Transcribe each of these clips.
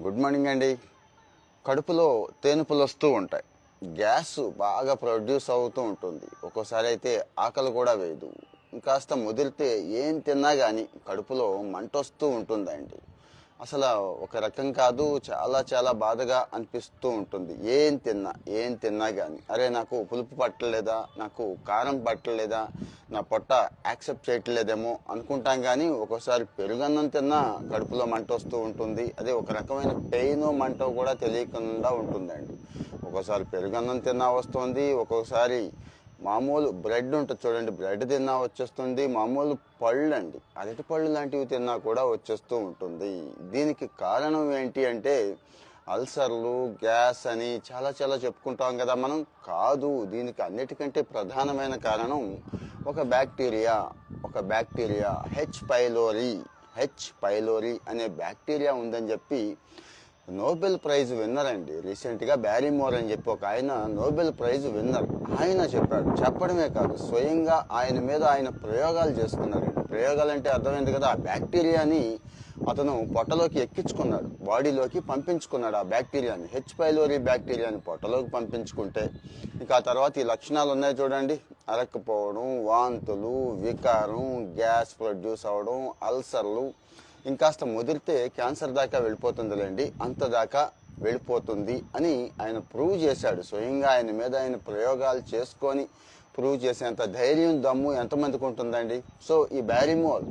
Good morning అండి. కడుపులో తేనుపులు వస్తూ ఉంటాయి. గ్యాస్ బాగా ప్రొడ్యూస్ అవుతూ ఉంటుంది. ఒక్కోసారి అయితే ఆకలి కూడా వేయదు. ఇంకాస్త ముదిరితే ఏం తిన్నా కానీ కడుపులో మంట వస్తూ ఉంటుందండి. అసలు ఒక రకం కాదు, చాలా చాలా బాధగా అనిపిస్తూ ఉంటుంది. ఏం తిన్నా కానీ అరే నాకు పులుపు పట్టలేదా, నాకు కారం పట్టలేదా, నా పొట్ట యాక్సెప్ట్ చేయట్లేదేమో అనుకుంటాం. కానీ ఒక్కోసారి పెరుగన్నం తిన్నా కడుపులో మంట వస్తూ ఉంటుంది. అదే ఒక రకమైన పెయిన్ మంట కూడా తెలియకుండా ఉంటుందండి. ఒక్కోసారి పెరుగన్నం తిన్నా వస్తుంది, ఒక్కొక్కసారి మామూలు బ్రెడ్ ఉంటుంది చూడండి, బ్రెడ్ తిన్నా వచ్చేస్తుంది. మామూలు పళ్ళు అండి, అరటి పళ్ళు లాంటివి తిన్నా కూడా వచ్చేస్తూ ఉంటుంది. దీనికి కారణం ఏంటి అంటే అల్సర్లు, గ్యాస్ అని చాలా చాలా చెప్పుకుంటాం కదా మనం. కాదు, దీనికి అన్నిటికంటే ప్రధానమైన కారణం ఒక బ్యాక్టీరియా హెచ్ పైలోరీ అనే బ్యాక్టీరియా ఉందని చెప్పి నోబెల్ ప్రైజ్ విన్నర్ అండి. రీసెంట్గా బ్యారీమోర్ అని చెప్పి ఒక ఆయన నోబెల్ ప్రైజ్ విన్నర్, ఆయన చెప్పాడు. చెప్పడమే కాదు, స్వయంగా ఆయన మీద ఆయన ప్రయోగాలు చేసుకున్నారండి. ప్రయోగాలు అంటే అర్థమైంది కదా. ఆ బ్యాక్టీరియాని అతను పొట్టలోకి ఎక్కించుకున్నాడు, బాడీలోకి పంపించుకున్నాడు. ఆ బ్యాక్టీరియాని, హెచ్ పైలోరీ బ్యాక్టీరియాని పొట్టలోకి పంపించుకుంటే ఇంకా ఆ తర్వాత ఈ లక్షణాలు ఉన్నాయి చూడండి: అరక్కపోవడం, వాంతులు, వికారం, గ్యాస్ ప్రొడ్యూస్ అవడం, అల్సర్లు, ఇంకాస్త ముదిరితే క్యాన్సర్ దాకా వెళ్ళిపోతుందిలేండి, అంత దాకా వెళ్ళిపోతుంది అని ఆయన ప్రూవ్ చేశాడు. స్వయంగా ఆయన మీద ఆయన ప్రయోగాలు చేసుకొని ప్రూవ్ చేసేంత ధైర్యం, దమ్ము ఎంతమందికి ఉంటుందండి. సో ఈ బ్యారీమోర్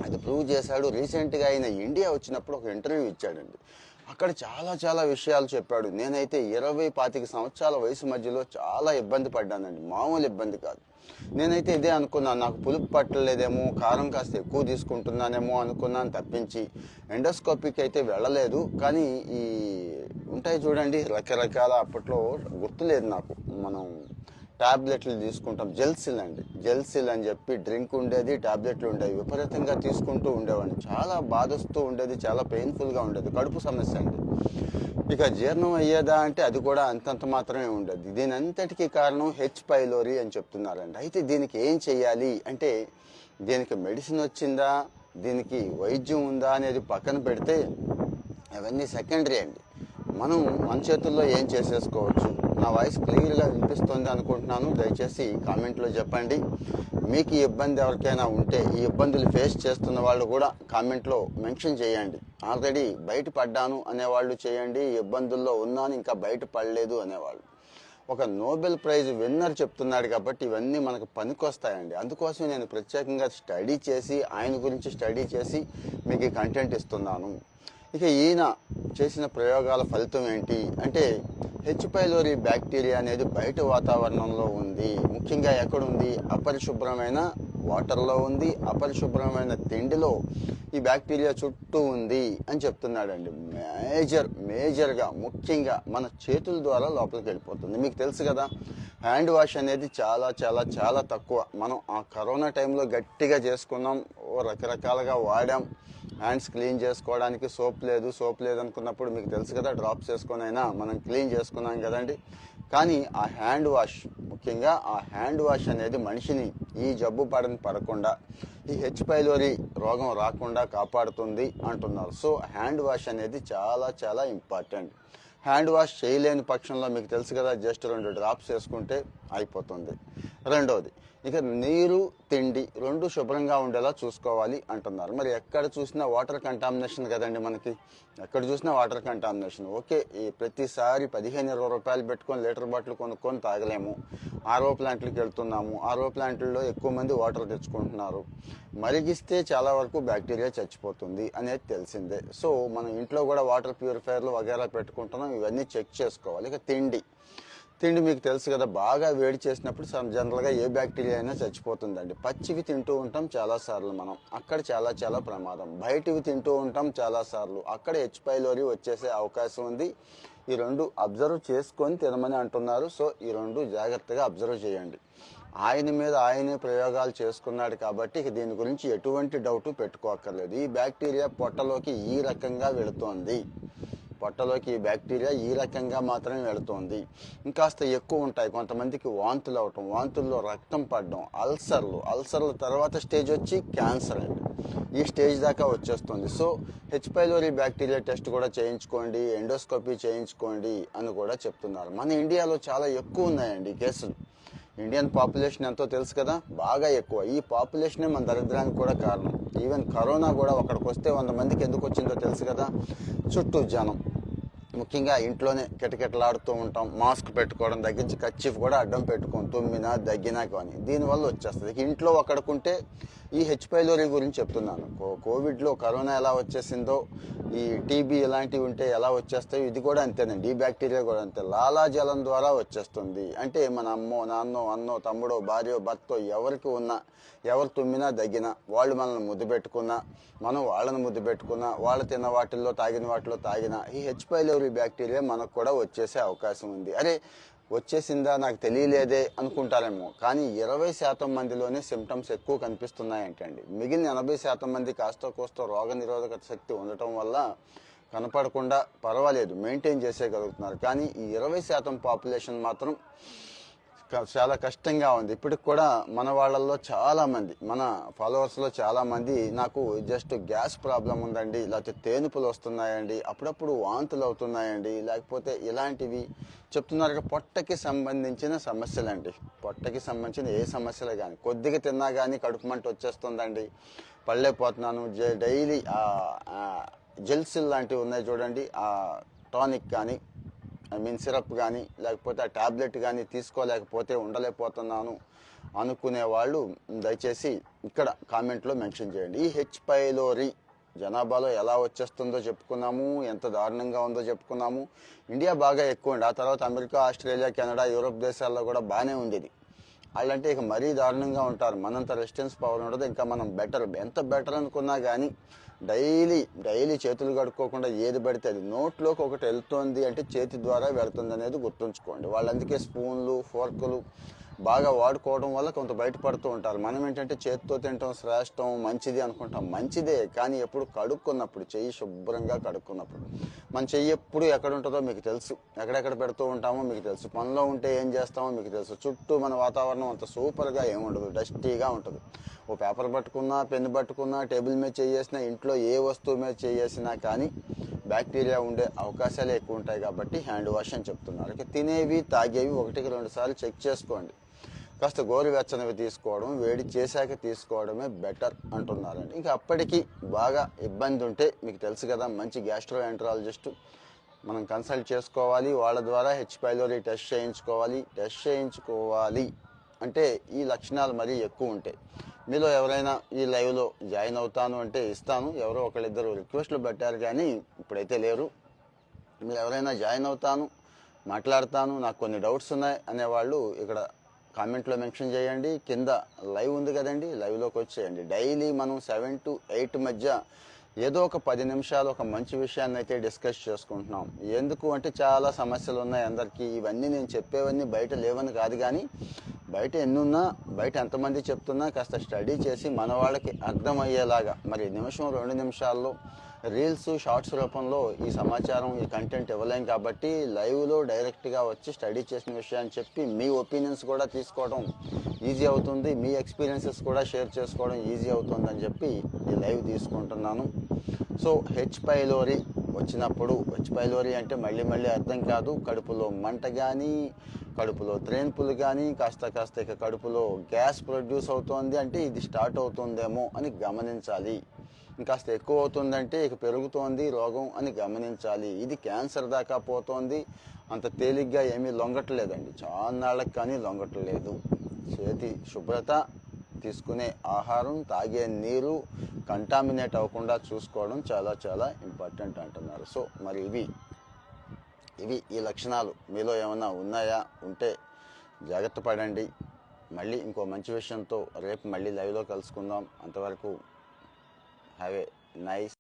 అది ప్రూవ్ చేశాడు. రీసెంట్గా ఆయన ఇండియా వచ్చినప్పుడు ఒక ఇంటర్వ్యూ ఇచ్చాడండి. అక్కడ చాలా చాలా విషయాలు చెప్పాడు. నేనైతే 20-25 సంవత్సరాల వయసు మధ్యలో చాలా ఇబ్బంది పడ్డానండి, మామూలు ఇబ్బంది కాదు. నేనైతే ఇదే అనుకున్నాను, నాకు పులుపు పట్టలేదేమో, కారం కాస్త ఎక్కువ తీసుకుంటున్నానేమో అనుకున్నాను తప్పించి ఎండోస్కోపీకి అయితే వెళ్ళలేదు. కానీ ఈ ఉంటాయి చూడండి రకరకాల, అప్పట్లో గుర్తులేదు నాకు, మనం టాబ్లెట్లు తీసుకుంటాం, జెల్సిల్ అండి, జెల్సిల్ అని చెప్పి డ్రింక్ ఉండేది, టాబ్లెట్లు ఉండేవి, విపరీతంగా తీసుకుంటూ ఉండేవాడిని. చాలా బాధొస్తూ ఉండేది, చాలా పెయిన్ఫుల్గా ఉండేది, కడుపు సమస్య అండి. ఇక జీర్ణం అయ్యేదా అంటే అది కూడా అంతంత మాత్రమే ఉండేది. దీని అంతటికీ కారణం హెచ్ పైలోరీ అని చెప్తున్నారండి. అయితే దీనికి ఏం చెయ్యాలి అంటే, దీనికి మెడిసిన్ వచ్చిందా, దీనికి వైద్యం ఉందా అనేది పక్కన పెడితే అవన్నీ సెకండరీ అండి. మనం మన చేతుల్లో ఏం చేసేసుకోవచ్చు. నా వాయిస్ క్లియర్గా వినిపిస్తుంది అనుకుంటున్నాను. దయచేసి కామెంట్లో చెప్పండి. మీకు ఈ ఇబ్బంది ఎవరికైనా ఉంటే, ఈ ఇబ్బందులు ఫేస్ చేస్తున్న వాళ్ళు కూడా కామెంట్లో మెన్షన్ చేయండి. ఆల్రెడీ బయటపడ్డాను అనేవాళ్ళు చేయండి, ఈ ఇబ్బందుల్లో ఉన్నాను ఇంకా బయటపడలేదు అనేవాళ్ళు. ఒక నోబెల్ ప్రైజ్ విన్నర్ చెప్తున్నాడు కాబట్టి ఇవన్నీ మనకు పనికొస్తాయండి. అందుకోసం నేను ప్రత్యేకంగా ఆయన గురించి స్టడీ చేసి మీకు ఈ కంటెంట్ ఇస్తున్నాను. ఇక ఈయన చేసిన ప్రయోగాల ఫలితం ఏంటి అంటే, హెచ్ పైలోరీ బ్యాక్టీరియా అనేది బయట వాతావరణంలో ఉంది. ముఖ్యంగా ఎక్కడుంది? అపరిశుభ్రమైన వాటర్లో ఉంది, అపరిశుభ్రమైన తిండిలో ఈ బ్యాక్టీరియా చుట్టూ ఉంది అని చెప్తున్నాడండి. మేజర్గా ముఖ్యంగా మన చేతుల ద్వారా లోపలికి వెళ్ళిపోతుంది. మీకు తెలుసు కదా, హ్యాండ్ వాష్ అనేది చాలా చాలా చాలా తక్కువ. మనం ఆ కరోనా టైంలో గట్టిగా చేసుకున్నాం, రకరకాలుగా వాడాం. హ్యాండ్స్ క్లీన్ చేసుకోవడానికి సోప్ లేదు అనుకున్నప్పుడు మీకు తెలుసు కదా, డ్రాప్స్ వేసుకొని అయినా మనం క్లీన్ చేసుకున్నాం కదండి. కానీ ఆ హ్యాండ్ వాష్, ముఖ్యంగా ఆ హ్యాండ్ వాష్ అనేది మనిషిని ఈ జబ్బు పడకుండా, ఈ హెచ్ పైలోరీ రోగం రాకుండా కాపాడుతుంది అంటున్నారు. సో హ్యాండ్ వాష్ అనేది చాలా చాలా ఇంపార్టెంట్. హ్యాండ్ వాష్ చేయలేని పక్షంలో మీకు తెలుసు కదా, జస్ట్ 2 డ్రాప్స్ వేసుకుంటే అయిపోతుంది. రెండోది, ఇక నీరు, తిండి 2 శుభ్రంగా ఉండేలా చూసుకోవాలి అంటున్నారు. మరి ఎక్కడ చూసినా వాటర్ కంటామినేషన్ కదండి మనకి, ఎక్కడ చూసినా వాటర్ కంటామినేషన్. ఓకే, ఈ ప్రతిసారి 15-20 రూపాయలు పెట్టుకొని లీటర్ బాటిల్ కొనుక్కొని తాగలేము. ఆర్ఓ ప్లాంట్లకు వెళ్తున్నాము, ఆర్ఓ ప్లాంట్లలో ఎక్కువ మంది వాటర్ తెచ్చుకుంటున్నారు. మరిగిస్తే చాలా వరకు బ్యాక్టీరియా చచ్చిపోతుంది అనేది తెలిసిందే. సో మనం ఇంట్లో కూడా వాటర్ ప్యూరిఫైయర్లు వగేరా పెట్టుకుంటున్నాం. ఇవన్నీ చెక్ చేసుకోవాలి. ఇక తిండి మీకు తెలుసు కదా, బాగా వేడి చేసినప్పుడు జనరల్గా ఏ బ్యాక్టీరియా అయినా చచ్చిపోతుందండి. పచ్చివి తింటూ ఉంటాం చాలాసార్లు మనం, అక్కడ చాలా చాలా ప్రమాదం. బయటివి తింటూ ఉంటాం చాలాసార్లు, అక్కడ హెచ్ పైలోరీ వచ్చేసే అవకాశం ఉంది. ఈ 2 అబ్జర్వ్ చేసుకొని తినమని అంటున్నారు. సో ఈ 2 జాగ్రత్తగా అబ్జర్వ్ చేయండి. ఆయన మీద ఆయనే ప్రయోగాలు చేసుకున్నాడు కాబట్టి ఇక దీని గురించి ఎటువంటి డౌట్ పెట్టుకోక్కర్లేదు. ఈ బ్యాక్టీరియా పొట్టలోకి ఈ రకంగా వెళుతోంది, పొట్టలోకి ఈ బ్యాక్టీరియా ఈ రకంగా మాత్రమే వెళుతుంది. ఇంకాస్త ఎక్కువ ఉంటాయి. కొంతమందికి వాంతులు అవటం, వాంతుల్లో రక్తం పడడం, అల్సర్ల తర్వాత స్టేజ్ వచ్చి క్యాన్సర్ అండి. ఈ స్టేజ్ దాకా వచ్చేస్తుంది. So H pylori bacteria test కూడా చేయించుకోండి, ఎండోస్కోపీ చేయించుకోండి అని కూడా చెప్తున్నారు. మన ఇండియాలో చాలా ఎక్కువ ఉన్నాయండి కేసులు. ఇండియన్ పాపులేషన్ ఎంతో తెలుసు కదా, బాగా ఎక్కువ. ఈ పాపులేషనే మన దరిద్రానికి కూడా కారణం. ఈవెన్ కరోనా కూడా ఒకడికి వస్తే 100 మందికి ఎందుకు వచ్చిందో తెలుసు కదా, చుట్టూ జనం. ముఖ్యంగా ఇంట్లోనే కిటకిటలాడుతూ ఉంటాం, మాస్క్ పెట్టుకోవడం తగ్గించి కర్చీఫ్ కూడా అడ్డం పెట్టుకోం, తుమ్మినా దగ్గినా కానీ దీనివల్ల వచ్చేస్తుంది. ఇంట్లో ఒకడుకుంటే ఈ హెచ్ పైలోరీ గురించి చెప్తున్నాను. కోవిడ్లో కరోనా ఎలా వచ్చేసిందో, ఈ టీబీ ఇలాంటివి ఉంటే ఎలా వచ్చేస్తాయో ఇది కూడా అంతేనండి. ఈ బ్యాక్టీరియా కూడా అంతే, లాలాజలం ద్వారా వచ్చేస్తుంది. అంటే మన అమ్మో, నాన్నో, అన్నో, తమ్ముడో, భార్యో, భర్తో ఎవరికి ఉన్నా, ఎవరు తుమ్మినా దగ్గినా, వాళ్ళు మనల్ని ముద్దు పెట్టుకున్నా, మనం వాళ్ళని ముద్దు పెట్టుకున్నా, వాళ్ళు తిన్న వాటిల్లో తాగిన వాటిలో తాగినా ఈ హెచ్ పైలోరీ బ్యాక్టీరియా మనకు కూడా వచ్చేసే అవకాశం ఉంది. అరే వచ్చేసిందా నాకు తెలియలేదే అనుకుంటారేమో, కానీ 20% మందిలోనే సిమ్టమ్స్ ఎక్కువ కనిపిస్తున్నాయంటండి. మిగిలిన 80% మంది కాస్త కోస్త రోగ నిరోధక శక్తి ఉండటం వల్ల కనపడకుండా పర్వాలేదు, మెయింటైన్ చేసేయగలుగుతున్నారు. కానీ ఈ 20% పాపులేషన్ మాత్రం చాలా కష్టంగా ఉంది. ఇప్పటికి కూడా మన వాళ్ళల్లో చాలామంది, మన ఫాలోవర్స్లో చాలామంది నాకు జస్ట్ గ్యాస్ ప్రాబ్లం ఉందండి, లేకపోతే తేనుపులు వస్తున్నాయండి, అప్పుడప్పుడు వాంతులు అవుతున్నాయండి, లేకపోతే ఇలాంటివి చెప్తున్నారు. పొట్టకి సంబంధించిన సమస్యలండి. పొట్టకి సంబంధించిన ఏ సమస్యలు కానీ, కొద్దిగా తిన్నా కానీ కడుపు మంట వచ్చేస్తుందండి, పళ్ళైపోతున్నాను, డైలీ జెల్స్ లాంటివి ఉన్నాయి చూడండి, ఆ టానిక్ కానీ సిరప్ కానీ లేకపోతే ఆ ట్యాబ్లెట్ కానీ తీసుకోలేకపోతే ఉండలేకపోతున్నాను అనుకునే వాళ్ళు దయచేసి ఇక్కడ కామెంట్లో మెన్షన్ చేయండి. ఈ హెచ్ పైలోరీ జనాభాలో ఎలా వచ్చేస్తుందో చెప్పుకున్నాము, ఎంత దారుణంగా ఉందో చెప్పుకున్నాము. ఇండియా బాగా ఎక్కువ ఉంది, ఆ తర్వాత అమెరికా, ఆస్ట్రేలియా, కెనడా, యూరోప్ దేశాల్లో కూడా బాగానే ఉంది ఇది. వాళ్ళంటే ఇక మరీ దారుణంగా ఉంటారు. మనంత రెసిస్టెన్స్ పవర్ ఉండదు. ఇంకా మనం ఎంత బెటర్ అనుకున్నా కానీ డైలీ చేతులు కడుక్కోకుండా ఏది పడితే అది నోట్లోకి ఒకటి వెళ్తుంది అంటే చేతి ద్వారా వెళ్తుంది అనేది గుర్తుంచుకోండి. వాళ్ళు అందుకే స్పూన్లు, ఫోర్కులు బాగా వాడుకోవడం వల్ల కొంత బయటపడుతూ ఉంటారు. మనం ఏంటంటే చేతితో తినటం శ్రేష్టం, మంచిది అనుకుంటాం. మంచిదే, కానీ ఎప్పుడు కడుక్కున్నప్పుడు, చెయ్యి శుభ్రంగా కడుక్కున్నప్పుడు. మన చెయ్యి ఎప్పుడు ఎక్కడ ఉంటుందో మీకు తెలుసు, ఎక్కడెక్కడ పెడుతూ ఉంటామో మీకు తెలుసు, పనిలో ఉంటే ఏం చేస్తామో మీకు తెలుసు. చుట్టూ మన వాతావరణం అంత సూపర్గా ఏముండదు, డస్టీగా ఉంటుంది. ఓ పేపర్ పట్టుకున్నా, పెన్ను పట్టుకున్నా, టేబుల్ మీద చేయేసినా, ఇంట్లో ఏ వస్తువు మీద చేయేసినా కానీ బ్యాక్టీరియా ఉండే అవకాశాలు ఎక్కువ ఉంటాయి. కాబట్టి హ్యాండ్ వాష్ అని చెప్తున్నారు. తినేవి, తాగేవి 1-2 సార్లు చెక్ చేసుకోండి. కాస్త గోరువెచ్చనివి తీసుకోవడం, వేడి చేశాక తీసుకోవడమే బెటర్ అంటున్నారండి. ఇంకా అప్పటికి బాగా ఇబ్బంది ఉంటే మీకు తెలుసు కదా, మంచి గ్యాస్ట్రోఎంటరాలజిస్ట్ మనం కన్సల్ట్ చేసుకోవాలి. వాళ్ళ ద్వారా హెచ్ పైలోరీ టెస్ట్ చేయించుకోవాలి అంటే ఈ లక్షణాలు మరీ ఎక్కువ ఉంటాయి. మీలో ఎవరైనా ఈ లైవ్లో జాయిన్ అవుతాను అంటే ఇస్తాను. ఎవరో ఒకళ్ళిద్దరు రిక్వెస్ట్లు పెట్టారు కానీ ఇప్పుడైతే లేరు. మీరు ఎవరైనా జాయిన్ అవుతాను, మాట్లాడతాను, నాకు కొన్ని డౌట్స్ ఉన్నాయి అనేవాళ్ళు ఇక్కడ కామెంట్లో మెన్షన్ చేయండి. కింద లైవ్ ఉంది కదండి, లైవ్లోకి వచ్చేయండి. డైలీ మనం 7 to 8 మధ్య ఏదో ఒక 10 నిమిషాలు ఒక మంచి విషయాన్ని అయితే డిస్కస్ చేసుకుంటున్నాం. ఎందుకు అంటే చాలా సమస్యలు ఉన్నాయి అందరికీ. ఇవన్నీ నేను చెప్పేవన్నీ బయట లేవని కాదు, కానీ బయట ఎన్నున్నా, బయట ఎంతమంది చెప్తున్నా కాస్త స్టడీ చేసి మన వాళ్ళకి అర్థమయ్యేలాగా, మరి నిమిషం 2 నిమిషాల్లో రీల్స్, షార్ట్స్ రూపంలో ఈ సమాచారం, ఈ కంటెంట్ ఇవ్వలేం. కాబట్టి లైవ్లో డైరెక్ట్గా వచ్చి స్టడీ చేసిన విషయాన్ని చెప్పి మీ ఒపీనియన్స్ కూడా తీసుకోవడం ఈజీ అవుతుంది, మీ ఎక్స్పీరియన్సెస్ కూడా షేర్ చేసుకోవడం ఈజీ అవుతుందని చెప్పి ఈ లైవ్ తీసుకుంటున్నాను. సో హెచ్ పైలోరీ వచ్చినప్పుడు, హెచ్ పైలోరీ అంటే మళ్ళీ అర్థం కాదు, కడుపులో మంట కానీ, కడుపులో త్రేన్పులు కానీ, కాస్త ఇక కడుపులో గ్యాస్ ప్రొడ్యూస్ అవుతోంది అంటే ఇది స్టార్ట్ అవుతుందేమో అని గమనించాలి. ఇంకాస్త ఎక్కువ అవుతుందంటే ఇక పెరుగుతోంది రోగం అని గమనించాలి. ఇది క్యాన్సర్ దాకా పోతోంది. అంత తేలిగ్గా ఏమీ లొంగట్లేదండి, చాలా నాళ్ళకి కానీ లొంగట్లేదు. చేతి శుభ్రత, తీసుకునే ఆహారం, తాగే నీరు కంటామినేట్ అవ్వకుండా చూసుకోవడం చాలా ఇంపార్టెంట్ అంటున్నారు. సో మరి ఇవి ఈ లక్షణాలు మీలో ఏమైనా ఉన్నాయా? ఉంటే జాగ్రత్త పడండి. మళ్ళీ ఇంకో మంచి విషయంతో రేపు మళ్ళీ లైవ్లో కలుసుకుందాం. అంతవరకు హ్యావ్ ఏ నైస్